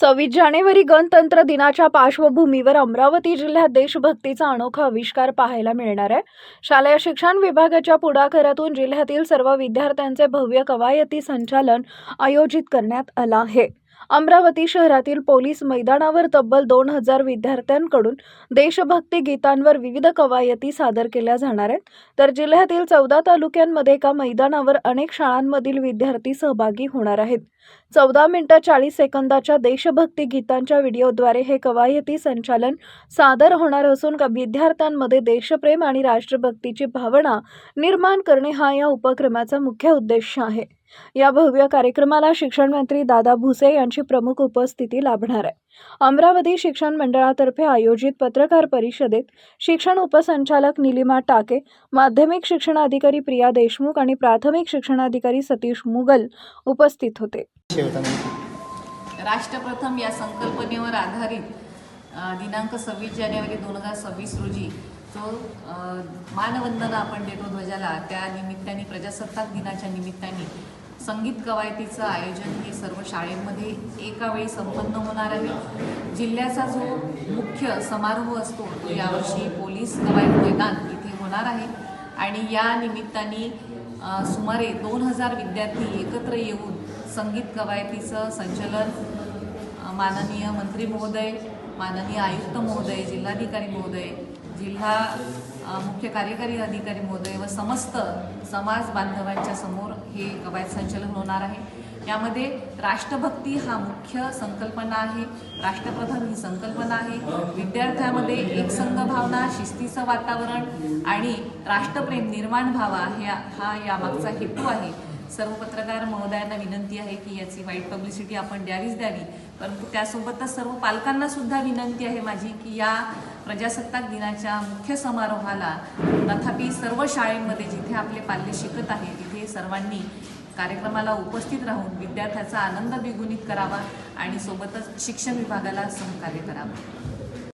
26 जानेवारी गणतंत्र दिनाच्या पार्श्वभूमीवर अमरावती जिल्ह्यात देशभक्तीचा अनोखा आविष्कार पाहायला मिळणार आहे। शालेय शिक्षण विभागाच्या पुढाकारातून जिल्ह्यातील सर्व विद्यार्थ्यांचे भव्य कवायती संचालन आयोजित करण्यात आलं आहे। अमरावती शहरातील पोलीस मैदानावर तब्बल 2000 विद्यार्थ्यांकडून देशभक्ती गीतांवर विविध कवायती सादर केल्या जाणार आहेत। तर जिल्ह्यातील 14 तालुक्यांमध्ये एका मैदानावर अनेक शाळांमधील विद्यार्थी सहभागी होणार आहेत। 14 मिनिटं 40 सेकंदाच्या देशभक्ती गीतांच्या व्हिडिओद्वारे हे कवायती संचालन सादर होणार असून विद्यार्थ्यांमध्ये देशप्रेम आणि राष्ट्रभक्तीची भावना निर्माण करणे हा या उपक्रमाचा मुख्य उद्देश आहे। या भव्य कार्यक्रमाला शिक्षण मंत्री दादा भुसे यांची प्रमुख उपस्थिती लाभणार आहे। अमरावती शिक्षण मंडळातर्फे आयोजित पत्रकार परिषदेत शिक्षण उपसंचालक निलिमा टाके, माध्यमिक शिक्षणाधिकारी प्रिया देशमुख आणि प्राथमिक शिक्षणाधिकारी सतीश मुगल उपस्थित होते। राष्ट्रप्रथम या संकल्पनेवर आधारित दिनांक 26 जानेवारी 2026 रोजी जो मानवंदना आपण देतो ध्वजाला, त्या निमित्ताने प्रजासत्ताक दिनाच्या निमित्ताने संगीत कवायतीचं आयोजन हे सर्व शाळेमध्ये एका वेळी संपन्न होणार आहे। जिल्ह्याचा जो मुख्य समारोह असतो तो यावर्षी पोलीस कवायत मैदान इथे होणार आहे आणि या निमित्ताने सुमारे 2000 विद्यार्थी एकत्र येऊन संगीत कवायतीचं संचलन माननीय मंत्री महोदय, माननीय आयुक्त महोदय, जिल्हाधिकारी महोदय, जिल्हा मुख्य कार्यकारी अधिकारी महोदय व समस्त समाज बांधवांच्या समोर हे कवायत संचलन होणार आहे। यामध्ये राष्ट्रभक्ती हा मुख्य संकल्पना आहे, राष्ट्रप्रथम ही संकल्पना आहे। विद्यार्थ्यांमध्ये एकसंघ भावना, शिस्तीचं वातावरण आणि राष्ट्रप्रेम निर्माण व्हावा हा यामागचा हेतू आहे। सर्व पत्रकार महोदयांना विनंती आहे की याची वाईट पब्लिसिटी आपण द्यावी, परंतु त्यासोबतच सर्व पालकांना सुद्धा विनंती आहे माझी की या प्रजासत्ताक दिनाच्या मुख्य समारोहाला तथापि सर्व शाळेमध्ये जिथे आपले पाल्य शिकत आहे तिथे सर्वांनी कार्यक्रमाला उपस्थित राहून विद्यार्थ्याचा आनंद द्विगुणित करावा आणि सोबतच शिक्षण विभागाला सहकार्य करावे।